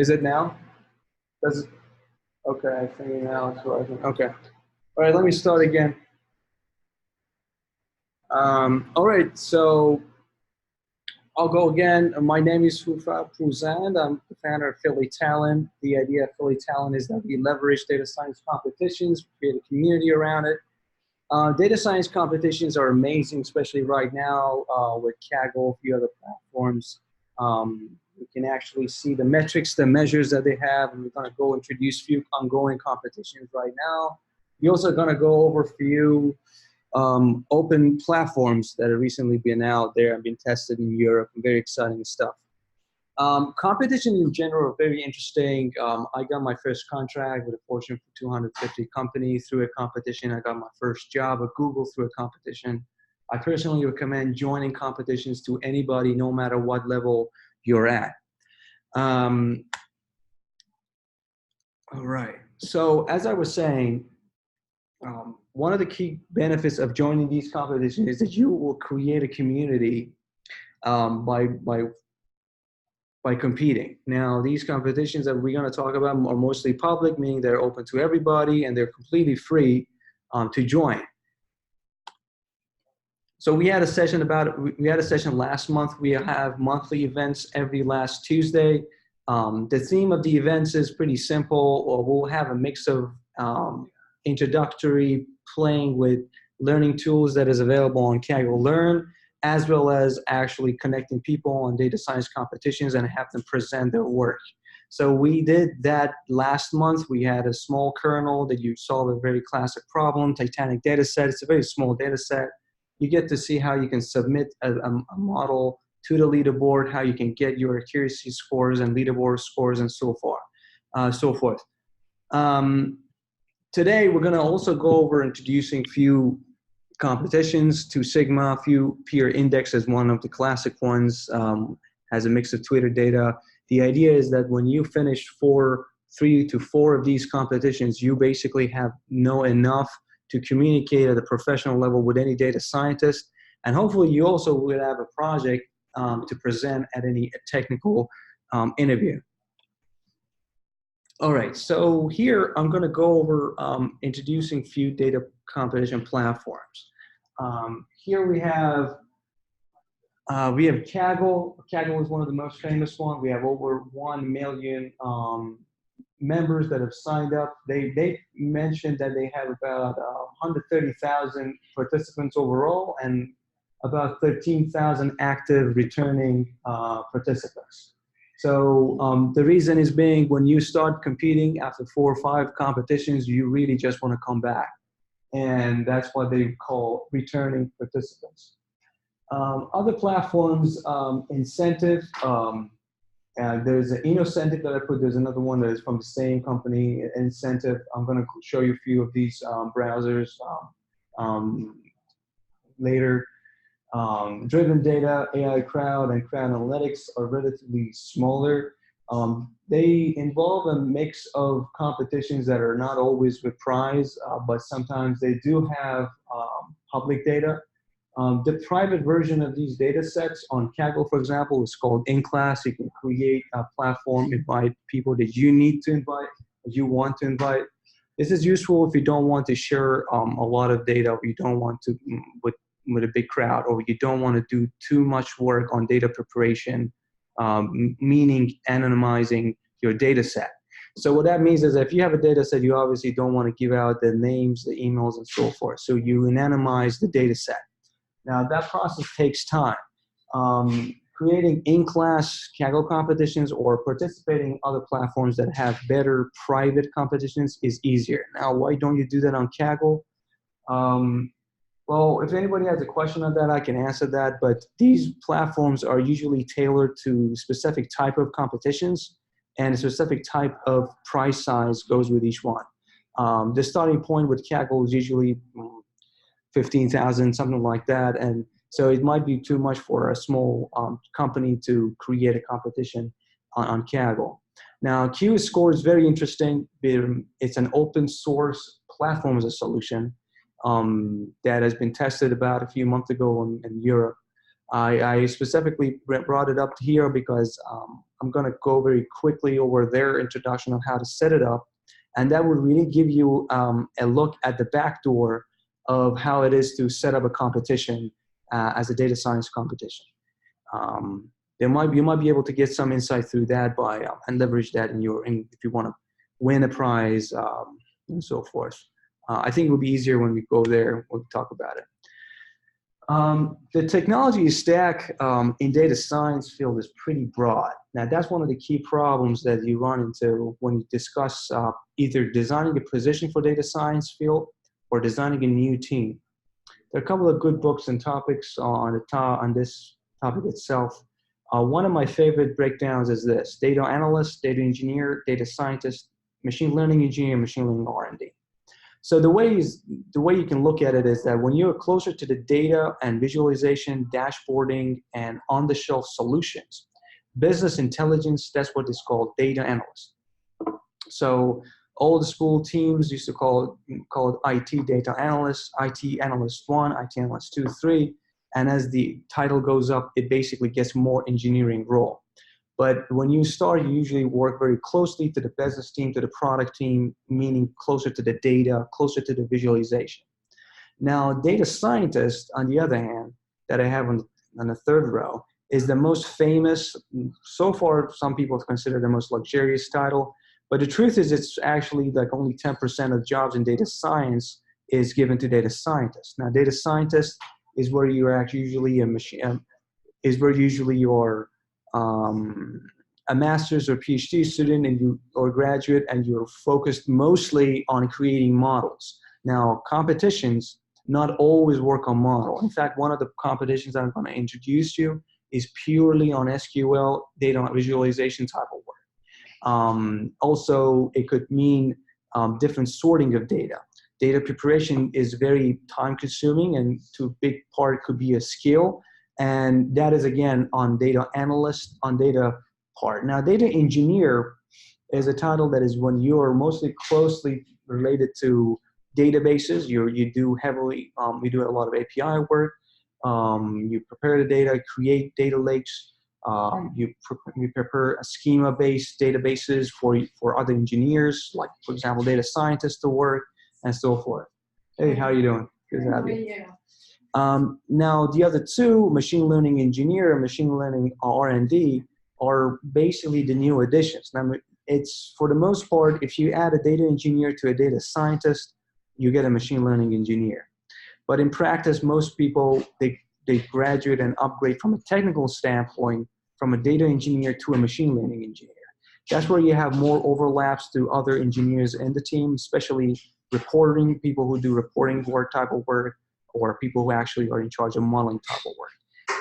Is it now? Does it? Okay, I think now it's working. Okay. All right, let me start again. All right, so I'll go again. My name is Fufa Puzand. I'm the founder of Philly Talent. The idea of Philly Talent is that we leverage data science competitions, create a community around it. Data science competitions are amazing, especially right now with Kaggle, a few other platforms. You can actually see the metrics, the measures that they have, and we're going to go introduce a few ongoing competitions right now. We're also going to go over a few open platforms that have recently been out there and been tested in Europe. Very exciting stuff. Competition in general are very interesting. I got my first contract with a Fortune 250 company through a competition. I got my first job at Google through a competition. I personally recommend joining competitions to anybody, no matter what level you're at. All right. So as I was saying, one of the key benefits of joining these competitions is that you will create a community by competing. Now, these competitions that we're going to talk about are mostly public, meaning they're open to everybody and they're completely free to join. So we had a session last month. We have monthly events every last Tuesday. The theme of the events is pretty simple. We'll have a mix of introductory playing with learning tools that is available on Kaggle Learn, as well as actually connecting people on data science competitions and have them present their work. So we did that last month. We had a small kernel that you solve a very classic problem, Titanic data set. It's a very small data set. You get to see how you can submit a model to the leaderboard, how you can get your accuracy scores and leaderboard scores and so forth. Today, we're going to also go over introducing few competitions. Two Sigma, few peer index as one of the classic ones, has a mix of Twitter data. The idea is that when you finish 3 to 4 of these competitions, you basically know enough to communicate at a professional level with any data scientist. And hopefully you also will have a project to present at any technical interview. All right, so here I'm going to go over introducing few data competition platforms. Here we have Kaggle. Kaggle is one of the most famous ones. We have over 1 million members that have signed up. They mentioned that they have about 130,000 participants overall and about 13,000 active returning participants. So the reason is being when you start competing after 4 or 5 competitions, you really just want to come back. And that's what they call returning participants. Other platforms, incentive, there's an incentive that I put, there's another one that is from the same company, incentive. I'm going to show you a few of these browsers later. Driven data, AI crowd, and crowd analytics are relatively smaller. They involve a mix of competitions that are not always with prize, but sometimes they do have public data. The private version of these data sets on Kaggle, for example, is called in-class. You can create a platform, invite people that you need to invite, that you want to invite. This is useful if you don't want to share a lot of data, or you don't want to, with a big crowd, or you don't want to do too much work on data preparation, meaning anonymizing your data set. So what that means is that if you have a data set, you obviously don't want to give out the names, the emails, and so forth. So you anonymize the data set. Now that process takes time. Creating in-class Kaggle competitions or participating in other platforms that have better private competitions is easier. Now, why don't you do that on Kaggle? Well, if anybody has a question on that, I can answer that, but these platforms are usually tailored to specific type of competitions, and a specific type of prize size goes with each one. The starting point with Kaggle is usually 15,000, something like that, and so it might be too much for a small company to create a competition on Kaggle. Now, QScore is very interesting. It's an open source platform as a solution that has been tested about a few months ago in Europe. I specifically brought it up here because I'm going to go very quickly over their introduction on how to set it up. And that would really give you a look at the back door of how it is to set up a competition as a data science competition. You might be able to get some insight through that by and leverage that if you want to win a prize and so forth. I think it will be easier when we go there when we talk about it. The technology stack in data science field is pretty broad. Now, that's one of the key problems that you run into when you discuss either designing a position for data science field or designing a new team. There are a couple of good books and topics on this topic itself. One of my favorite breakdowns is this: data analyst, data engineer, data scientist, machine learning engineer, machine learning R&D. So the way you can look at it is that when you're closer to the data and visualization, dashboarding, and on-the-shelf solutions, business intelligence, that's what is called data analyst. So old school teams used to call it IT data analyst, IT analyst 1, IT analyst 2, 3, and as the title goes up, it basically gets more engineering role. But when you start, you usually work very closely to the business team, to the product team, meaning closer to the data, closer to the visualization. Now, data scientist, on the other hand, that I have on the third row, is the most famous. So far, some people consider the most luxurious title. But the truth is, it's actually like only 10% of jobs in data science is given to data scientists. Now, data scientist is where you're actually usually a master's or PhD student or graduate, and you're focused mostly on creating models. Now, competitions not always work on model. In fact, one of the competitions I'm going to introduce you is purely on SQL data visualization type of work. Also, it could mean different sorting of data. Data preparation is very time consuming, and to a big part could be a skill. And that is, again, on data analyst, on data part. Now, data engineer is a title that is when you are mostly closely related to databases. You do a lot of API work. You prepare the data, create data lakes. You prepare a schema-based databases for other engineers, like, for example, data scientists to work, and so forth. Hey, how are you doing? Good to have you. Now, the other two, machine learning engineer and machine learning R&D, are basically the new additions. Now, it's, for the most part, if you add a data engineer to a data scientist, you get a machine learning engineer. But in practice, most people, they graduate and upgrade from a technical standpoint from a data engineer to a machine learning engineer. That's where you have more overlaps to other engineers in the team, especially reporting, people who do reporting work type of work, or people who actually are in charge of modeling type of work.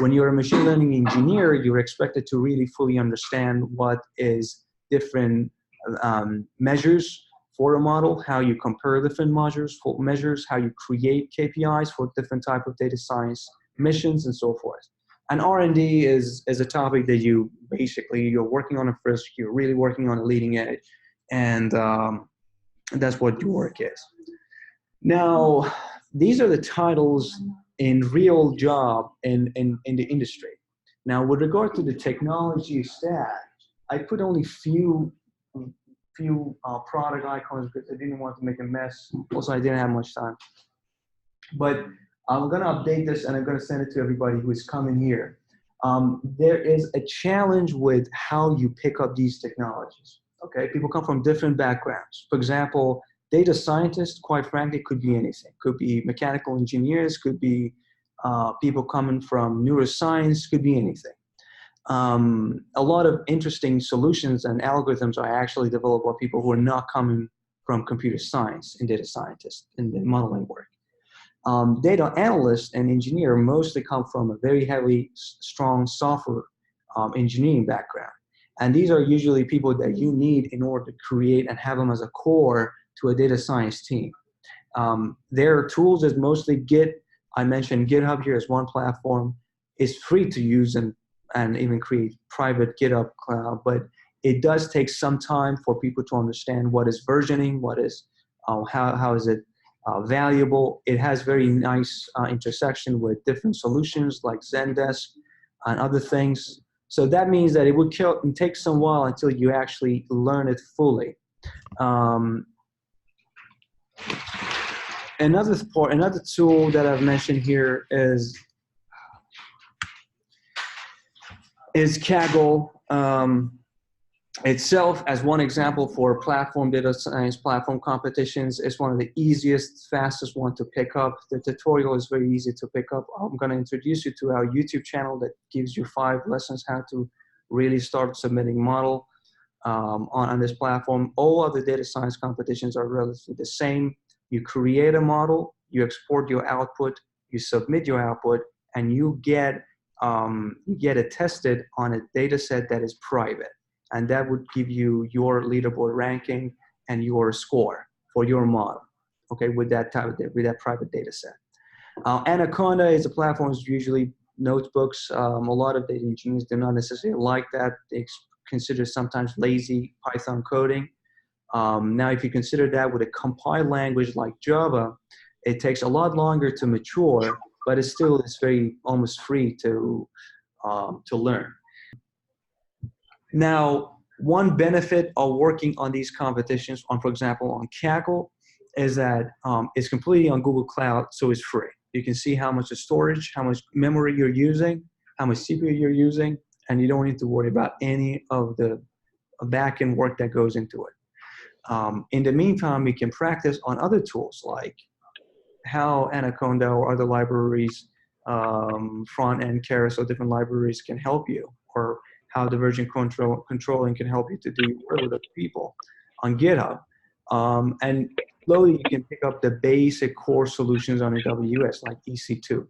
When you're a machine learning engineer, you're expected to really fully understand what is different measures for a model, how you compare different measures, how you create KPIs for different type of data science missions, and so forth. And R&D is a topic that you're working on it first, you're really working on a leading edge, and that's what your work is. Now, these are the titles in real job in the industry. Now, with regard to the technology stack, I put only few product icons because I didn't want to make a mess. Also, I didn't have much time. But I'm going to update this, and I'm going to send it to everybody who is coming here. There is a challenge with how you pick up these technologies. Okay, people come from different backgrounds. For example, data scientists, quite frankly, could be anything. Could be mechanical engineers, could be people coming from neuroscience, could be anything. A lot of interesting solutions and algorithms are actually developed by people who are not coming from computer science and data scientists in the modeling work. Data analysts and engineer mostly come from a very heavy, strong software engineering background. And these are usually people that you need in order to create and have them as a core to a data science team. Their tools is mostly Git. I mentioned GitHub here as one platform. It's free to use and even create private GitHub cloud, but it does take some time for people to understand what is versioning, what is, how is it valuable. It has very nice intersection with different solutions like Zendesk and other things. So that means that it would take some while until you actually learn it fully. Another tool that I've mentioned here is Kaggle itself as one example for platform data science platform competitions. It's one of the easiest, fastest one to pick up. The tutorial is very easy to pick up. I'm going to introduce you to our YouTube channel that gives you 5 lessons how to really start submitting model on this platform. All other data science competitions are relatively the same. You create a model, you export your output, you submit your output, and you get it tested on a data set that is private. And that would give you your leaderboard ranking and your score for your model, okay, with that private data set. Anaconda is a platform that's usually notebooks. A lot of data engineers do not necessarily like that. They consider sometimes lazy Python coding. Now, if you consider that with a compiled language like Java, it takes a lot longer to mature, but it's very almost free to learn. Now, one benefit of working on these competitions, for example, on Kaggle, is that it's completely on Google Cloud, so it's free. You can see how much storage, how much memory you're using, how much CPU you're using, and you don't need to worry about any of the back-end work that goes into it. In the meantime, we can practice on other tools like how Anaconda or other libraries, front-end Carousel, different libraries can help you, or how the version controlling can help you to do work with other people on GitHub. And slowly you can pick up the basic core solutions on AWS like EC2.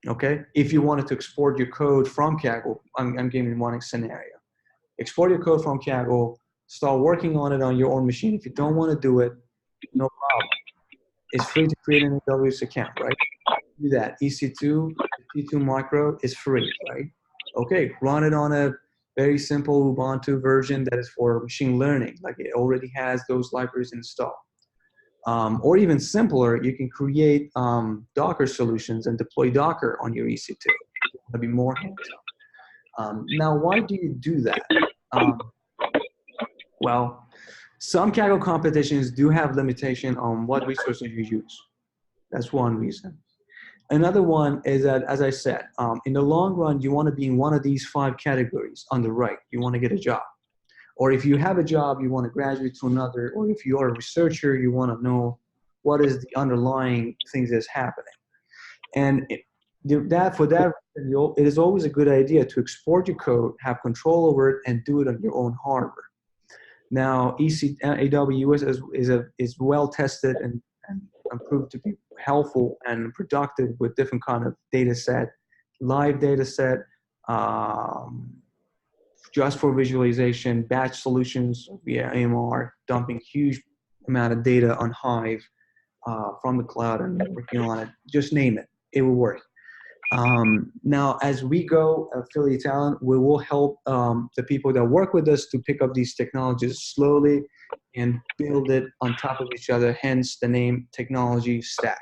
Okay, if you wanted to export your code from Kaggle, I'm giving one scenario. Export your code from Kaggle, start working on it on your own machine. If you don't want to do it, no problem. It's free to create an AWS account, right? Do that. EC2, T2 Micro is free, right? Okay, run it on a very simple Ubuntu version that is for machine learning, like it already has those libraries installed. Or even simpler, you can create Docker solutions and deploy Docker on your EC2. That'd be more hands-on. Now, why do you do that? Well, some Kaggle competitions do have limitation on what resources you use. That's one reason. Another one is that, as I said, in the long run, you want to be in one of these 5 categories on the right. You want to get a job. Or if you have a job, you want to graduate to another. Or if you are a researcher, you want to know what is the underlying things that's happening. And for that, it is always a good idea to export your code, have control over it, and do it on your own hardware. Now, AWS is well tested and proved to be helpful and productive with different kind of data set, live data set, just for visualization, batch solutions via AMR, dumping huge amount of data on Hive from the cloud and working on it. Just name it, it will work. Now, as we go, Affiliate Talent, we will help the people that work with us to pick up these technologies slowly and build it on top of each other, hence the name Technology Stack.